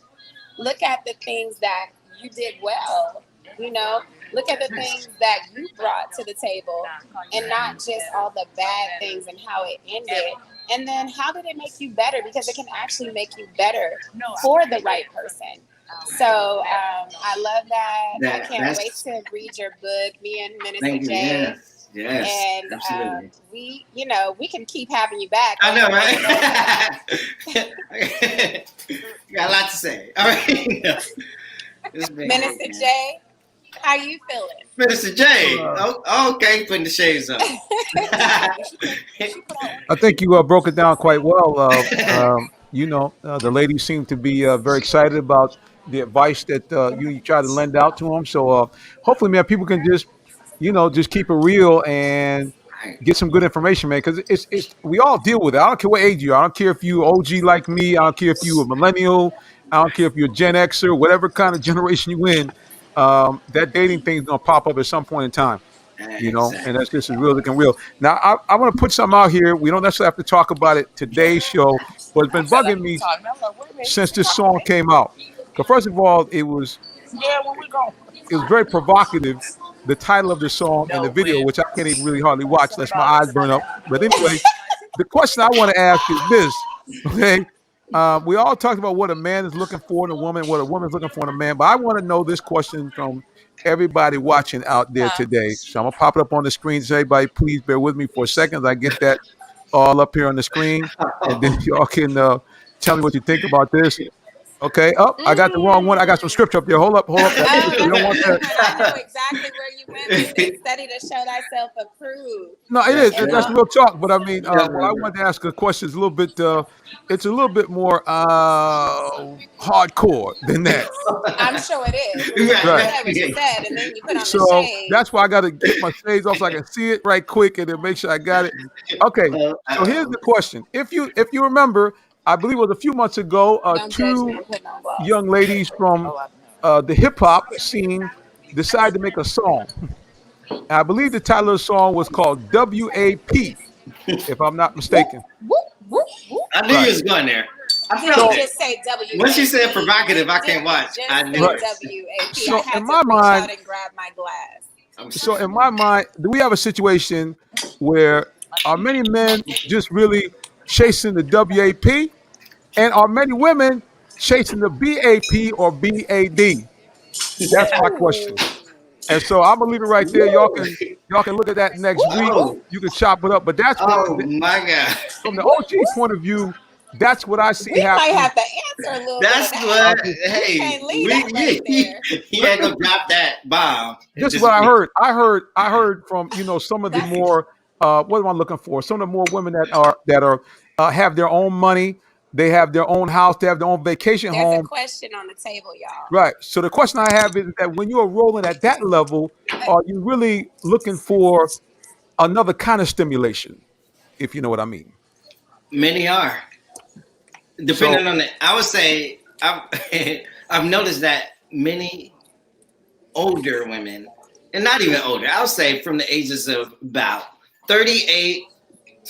look at the things that you did well, you know, look at the things that you brought to the table and not just all the bad things and how it ended. And then how did it make you better? Because it can actually make you better for the right person. So I love that. I can't wait to read your book, me and Minister Thank you. Jay. Yes, And absolutely. we, you know, we can keep having you back. I know, right? You got a lot to say. All right. Minister Jay, how you feeling? Minister Jay. Okay, putting the shades on. I think you broke it down quite well. You know, the ladies seem to be very excited about the advice that you try to lend out to them. So hopefully, man, people can just, you know, just keep it real and get some good information, man. Because it's we all deal with it. I don't care what age you are. I don't care if you OG like me. I don't care if you a millennial. I don't care if you're a Gen Xer, whatever kind of generation you in. That dating thing is gonna pop up at some point in time. You know, and that's just as real as it can real. Now, I want to put something out here. We don't necessarily have to talk about it today's show, but it's been bugging me since this song came out. Because first of all, it was very provocative. The title of the song and the video, which I can't even really hardly watch, lest my eyes burn up. But anyway, the question I want to ask is this, okay? We all talked about what a man is looking for in a woman, what a woman is looking for in a man, but I want to know this question from everybody watching out there today. So I'm going to pop it up on the screen. So everybody, please bear with me for a second. I get that all up here on the screen, and then y'all can tell me what you think about this. Okay. I got the wrong one. I got some scripture up there. Hold up. You don't want that. I know exactly where you went with it. Study to show thyself approved. No, it is. That's real talk. But I mean, what I wanted to ask a question is a little bit. It's a little bit more hardcore than that. I'm sure it is. Right. You said what you said, and then you put on So the shade. that's why I got to get my shades off so I can see it right quick and then make sure I got it. Okay. So here's the question: If you remember, I believe it was a few months ago, two young ladies from the hip hop scene decided to make a song. And I believe the title of the song was called WAP, if I'm not mistaken. I knew you was going there. I Did felt you it. just say WAP? Once you said provocative, I can't watch. I knew Right. WAP. So I had in to my reach mind- out and grab my glass. So in my mind, do we have a situation where are many men just really chasing the WAP, and are many women chasing the BAP or BAD? That's my question. And so I'm gonna leave it right there. Y'all can look at that next Whoa. week. You can chop it up. But that's Oh what, my God. from the OG point of view, that's what I see We might happening. have to answer a little That's bit of that. what. Hey, can't leave that right there. he ain't gonna drop that bomb. This is what I heard. I heard from some of the That's- more what am I looking for? Some of the more women that are have their own money. They have their own house. They have their own vacation There's home. a question on the table, y'all. Right. So the question I have is that when you are rolling at that level, are you really looking for another kind of stimulation, if you know what I mean? Many are. Depending on it, I would say I've noticed that many older women, and not even older, I would say from the ages of about 38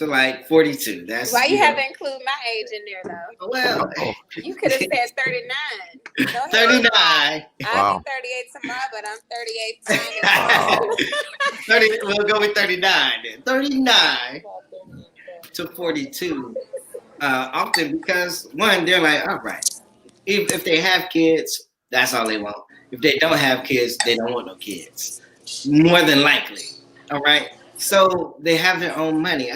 to like 42. That's Why you know, have to include my age in there though? well, You could have said 39. Go ahead. 39. I'll Wow. be 38 tomorrow, but I'm 38 trying to 30, we'll go with 39 then. 39 to 42. Often because one, they're like, all right, if they have kids, that's all they want. If they don't have kids, they don't want no kids. More than likely. All right. So they have their own money.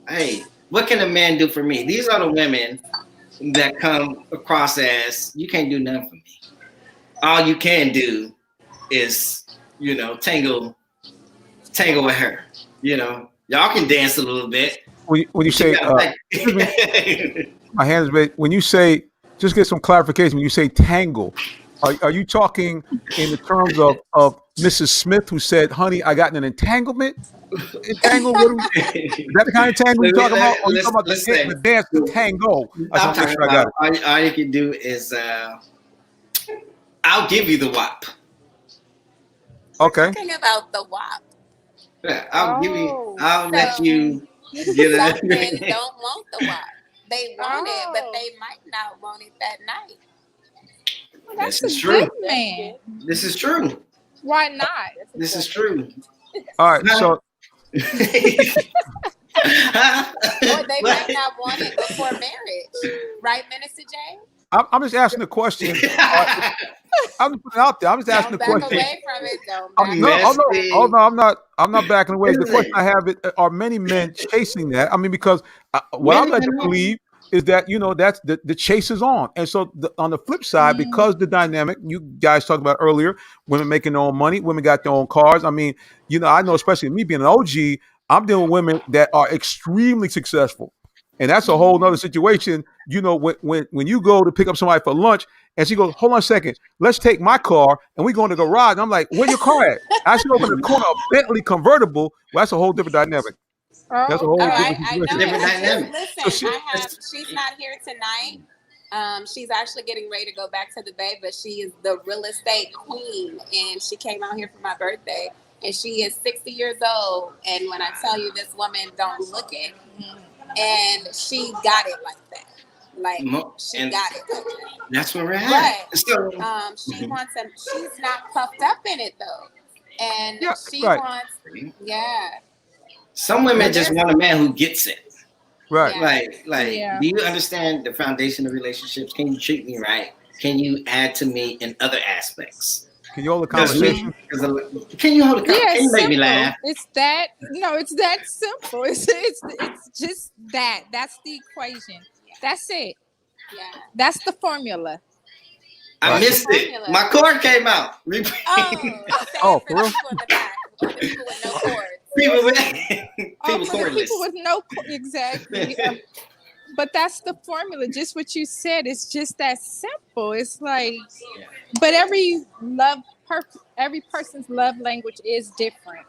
Hey, what can a man do for me? These are the women that come across as you can't do nothing for me. All you can do is, tangle with her. Y'all can dance a little bit. When you say my hands raised, when you say, just get some clarification. When you say tangle, are you talking in the terms of Mrs. Smith, who said, "Honey, I got in an entanglement"? Entangle? Is that the kind of tangle you're talking about? Or you talking about the dance, the tango? I'm talking about all you can do is I'll give you the WAP. Okay. talking about the WAP. Yeah, I'll So, let you get Some men it. don't want the WAP. They want it, but they might not want it that night. Well, that's This is a true. good man. This is true. Why not? This is true. All right. So Or they might not want it before marriage. Right, Minister J? I'm just asking the question. I'm just putting it out there. I'm just asking Don't the back question. away from it. Don't Oh, back no, away. I'm not backing away. The question I have is, are many men chasing that? I mean, because what I'm led to believe is that, that's the chase is on. And so on the flip side, because the dynamic you guys talked about earlier, women making their own money, women got their own cars. I mean, I know, especially me being an OG, I'm dealing with women that are extremely successful. And that's a whole nother situation. When you go to pick up somebody for lunch and she goes, hold on a second, let's take my car and we go in the garage. And I'm like, where your car at? I should open the corner, a Bentley convertible. Well, that's a whole different dynamic. That's a whole different I know. situation. Different dynamic. Listen, she's not here tonight. She's actually getting ready to go back to the Bay, but she is the real estate queen, and she came out here for my birthday, and she is 60 years old. And when I tell you this woman don't look it, and she got it like that. Like she got it like that. That's where we're at. But So, she wants him. She's not puffed up in it though, and she right. wants. Some women just want a man who gets it. Right. Like, do you understand the foundation of relationships? Can you treat me right? Can you add to me in other aspects? Can you hold a conversation? Can you hold a conversation? Yeah, Can you make simple. me laugh? It's that simple. It's just that. That's the equation. That's it. Yeah. That's the formula. I missed it. My cord came out. Oh, for real? People with no cords. People For the cordless. people with no exactly. But that's the formula. Just what you said. It's just that simple. It's like, but every person's love language is different.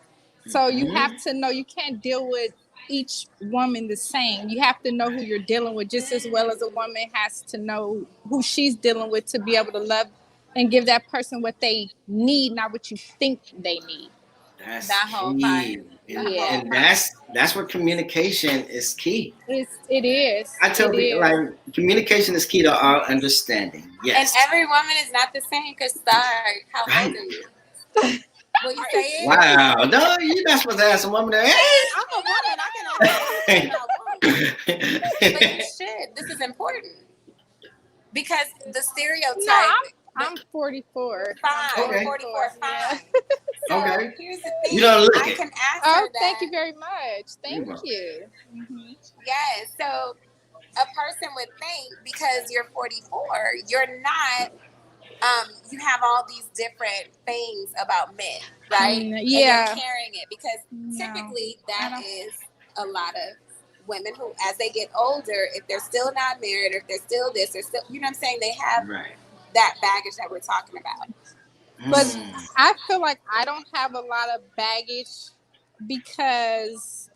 So you have to know. You can't deal with each woman the same. You have to know who you're dealing with just as well as a woman has to know who she's dealing with to be able to love and give that person what they need, not what you think they need. That's That whole key. time. And that's where communication is key. It is. I tell people, like, communication is key to our understanding. Yes. And every woman is not the same. Cause sorry, how old are you? What you saying? Wow, no, you're not supposed to ask a woman that. I'm a woman. I can but you should. This is important because the stereotype. No, I'm 44. Fine. Okay. 44. Fine. So Okay. here's the thing. You don't look I it. can ask Oh, her that. thank you very much. Thank You're you. Yes. So a person would think because you're 44, you're not. You have all these different things about men, right? And you're carrying it because typically that is a lot of women who, as they get older, if they're still not married or if they're still this or still, you know what I'm saying? They have that baggage that we're talking about. But I feel like I don't have a lot of baggage because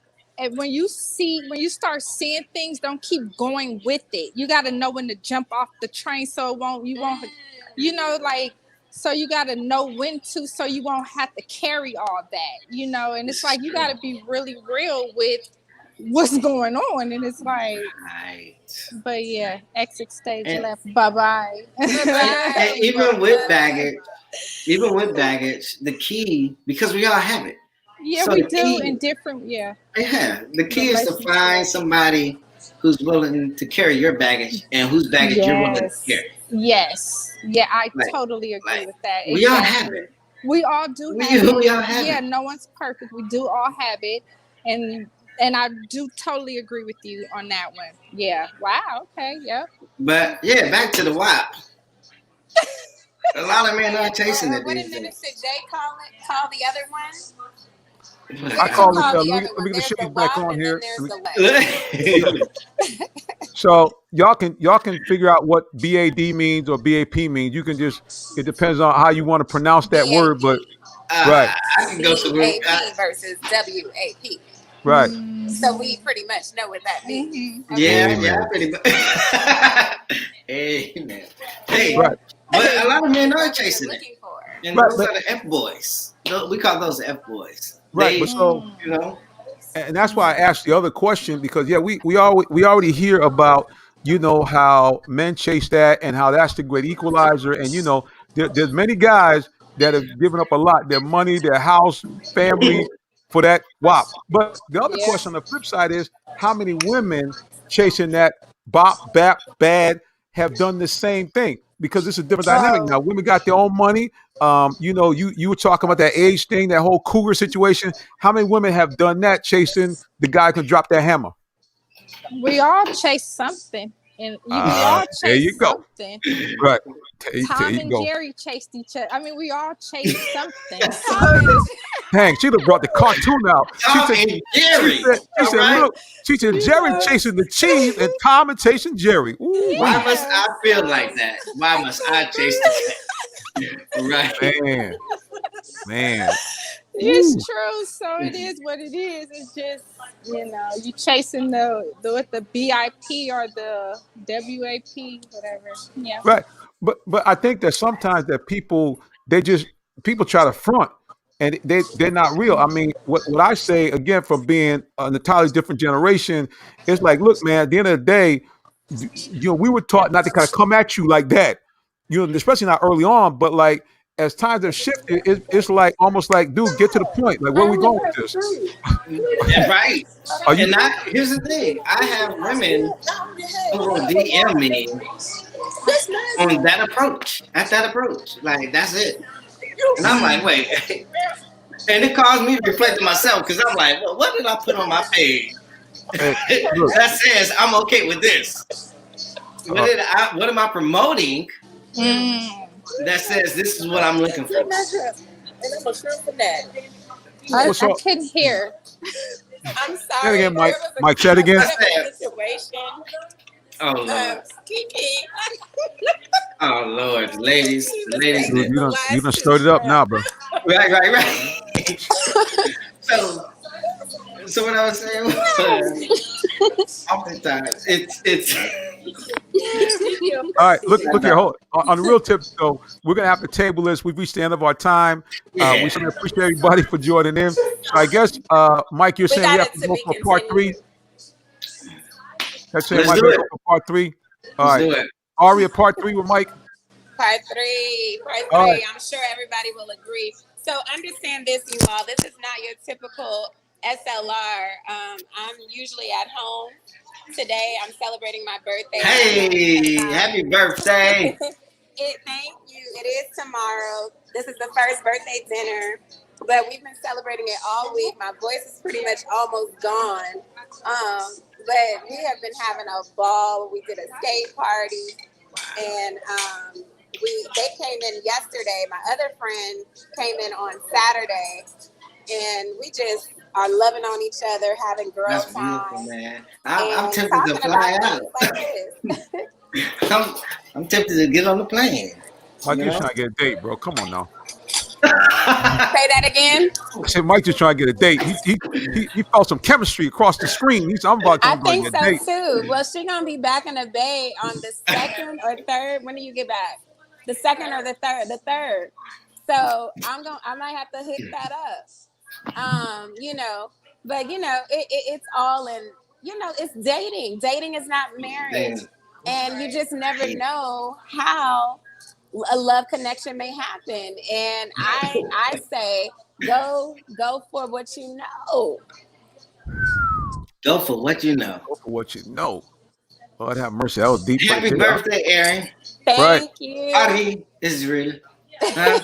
when you start seeing things, don't keep going with it. You got to know when to jump off the train so you won't, so you got to know when to, so you won't have to carry all that, and it's like, you got to be really real with what's going on, and it's like, Right. but yeah, exit stage And- left. Bye-bye. And even with baggage, the key, because we all have it. Yeah, So we the do key- in different. Yeah, Yeah, the key is to find somebody who's willing to carry your baggage and whose baggage you're willing to Yes. carry. Yes. Yeah, I Like- totally agree like, with that. We all have it. We all do We, have it. we all have Yeah, it. no one's perfect. We do all have it, and I do totally agree with you on that one. Yeah. Wow. Okay. Yep. But yeah, back to the WAP. A lot of men are chasing it What these did days. Minister Jay call it? Call the other one? I call it. Call the Let other me one. get the There's shades the back WAP on and here. then there's the WAP. So y'all can figure out what BAD means or BAP means. You can just, it depends on how you want to pronounce that word, but Right. I can go to BAP versus WAP. right. So we pretty much know what that means. Mhm. Yeah, Amen. yeah, pretty much. Amen. Hey, Right. but a lot of men are That's what chasing you're it. looking for. And Right, those but- are the F boys. We call those the F boys. Right, They, but so you know, and that's why I asked the other question, because yeah, we already hear about, how men chase that and how that's the great equalizer, and there's many guys that have given up a lot, their money, their house, family for that WAP. But the other Yeah. question on the flip side is how many women chasing that bop, bap, bad have done the same thing, because it's a different dynamic now. Women got their own money. You were talking about that age thing, that whole cougar situation. How many women have done that, chasing the guy who can drop that hammer? We all chase something, and we all chase there you go. something. Right. There Tom you and go. Jerry chased each other. I mean, we all chase something. So Dang, she done brought the cartoon out. Tom and Jerry. She said, all right? look, she said, Jerry chasing the cheese and Tom is chasing Jerry. Ooh, Why must I feel like that? Why must I chase the right? man. it's true. So it is what it is. It's just, you chasing the with the BIP or the WAP, whatever. Yeah. Right. But I think that sometimes that people try to front, and they're not real. I mean, what I say again, from being an entirely different generation, it's like, look, man, at the end of the day, we were taught not to kind of come at you like that, especially not early on, but like as times have shifted, it's like almost like, dude, get to the point. Like, where are we going with this? Yeah, right. Are you- And here's the thing. I have women who will DM me on that approach. At that approach. Like, that's it. And I'm like, wait. And it caused me to reflect on myself, because I'm like, well, what did I put on my page look. that says I'm okay with this? What am I promoting that says this is what I'm looking for? And I'm a shrimp for that. I What's up? couldn't hear. I'm Say sorry. it again, Mike. There was a Mike, say it again. kind of a situation. Oh Lord. Kiki. Oh Lord. The ladies. Dude, you done stirred it up now, bro. Right. So what I was saying was, oftentimes it's All right, look here. Hold on the real tip. So we're gonna have to table this. We've reached the end of our time. Yeah. We should appreciate everybody for joining in. So I guess, Mike, you're saying we got have it to to go be for part 3. continued. That's saying Let's Mike, do we it. go for part 3. All let's right, do it. Aria, part 3 with Mike. Part three. All right. I'm sure everybody will agree. So understand this, you all. This is not your typical SLR. I'm usually at home. Today, I'm celebrating my birthday. Hey, happy birthday. Thank you. It is tomorrow. This is the first birthday dinner, but we've been celebrating it all week. My voice is pretty much almost gone. But we have been having a ball. We did a skate party, and they came in yesterday. My other friend came in on Saturday, and we just are loving on each other, having girl That's time. beautiful, man. I'm and tempted talking to fly about out. things like this. I'm tempted to get on the plane. Mike, You you're know? trying to get a date, bro. Come on now. Say that again. I said Mike just trying to get a date. He felt some chemistry across the screen. He said, I'm about to I go think get a so date. too. Well, she gonna be back in the Bay on the 2nd or 3rd. When do you get back? The 2nd or the 3rd? The 3rd. So I might have to hook that up. But it's all in. It's dating. Dating is not marriage, and you just never know how a love connection may happen. And I say go for what you know. Go for what you know. Go for what you know. Lord have mercy. That was deep. Happy right there. birthday, Aaron. Thank you. Party is real. Huh?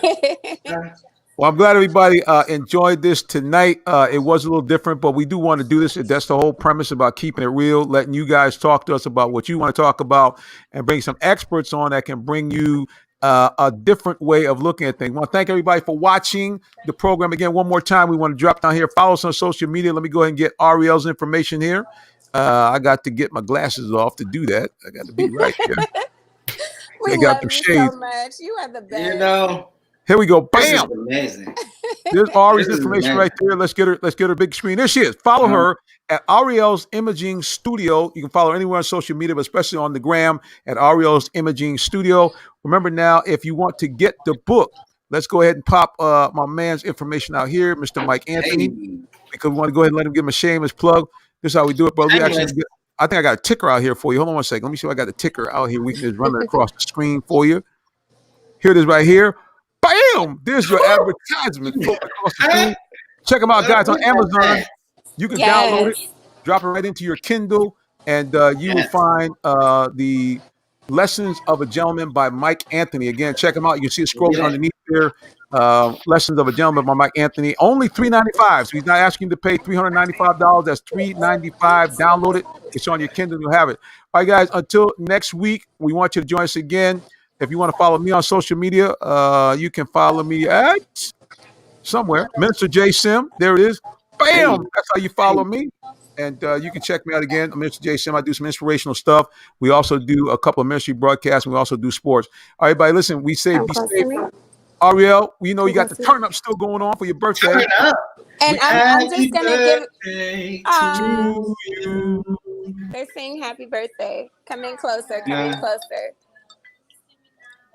Well, I'm glad everybody enjoyed this tonight. It was a little different, but we do want to do this. That's the whole premise about keeping it real, letting you guys talk to us about what you want to talk about and bring some experts on that can bring you a different way of looking at things. I want to thank everybody for watching the program. Again, one more time, we want to drop down here. Follow us on social media. Let me go ahead and get Ariel's information here. I got to get my glasses off to do that. I got to be right here. We got love the you shades. so much. You are the best. You know, Here we go. this is Bam. amazing. There's Ari's This is information amazing. right there. Let's get her big screen. There she is. Follow her at Ariel's Imaging Studio. You can follow her anywhere on social media, but especially on the gram at Ariel's Imaging Studio. Remember now, if you want to get the book, let's go ahead and pop my man's information out here, Mr. Mike Anthony, because we want to go ahead and let him give him a shameless plug. This is how we do it, bro. We actually I think I got a ticker out here for you. Hold on one second. Let me see if I got the ticker out here. We can just run it across the screen for you. Here it is right here. Bam! There's your advertisement. Across the screen. Check them out, guys, on Amazon. You can download it, drop it right into your Kindle, and you will find the Lessons of a Gentleman by Mike Anthony. Again, check them out. You can see it scrolling underneath there. Lessons of a Gentleman by Mike Anthony. Only $3.95. So he's not asking you to pay $395. That's $3.95. Download it. It's on your Kindle. You'll have it. All right, guys. Until next week, we want you to join us again. If you want to follow me on social media, you can follow me at somewhere. Minister J Sim. There it is. Bam! That's how you follow me. And you can check me out again. I'm Mr. J Sim. I do some inspirational stuff. We also do a couple of ministry broadcasts, and we also do sports. All right, everybody, listen. We say be safe. Ariel, you know you got the turn up still going on for your birthday. Turn up. And I'm just gonna give. To you. They're saying happy birthday. Come in closer. Come in closer.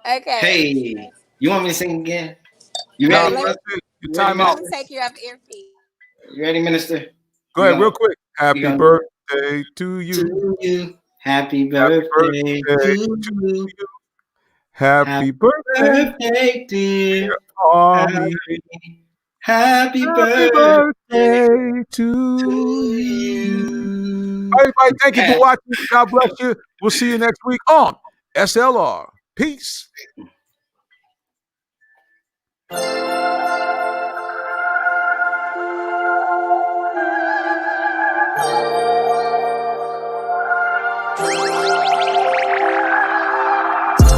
Okay. Hey, you want me to sing again? You ready? No, your time out. Let me take you off earpiece. You ready, Minister? Go ahead, real quick. Happy birthday to you. To you. Happy birthday to you. Happy birthday, dear Army. Happy birthday to you. Everybody, thank you for watching. God bless you. We'll see you next week on SLR. Peace.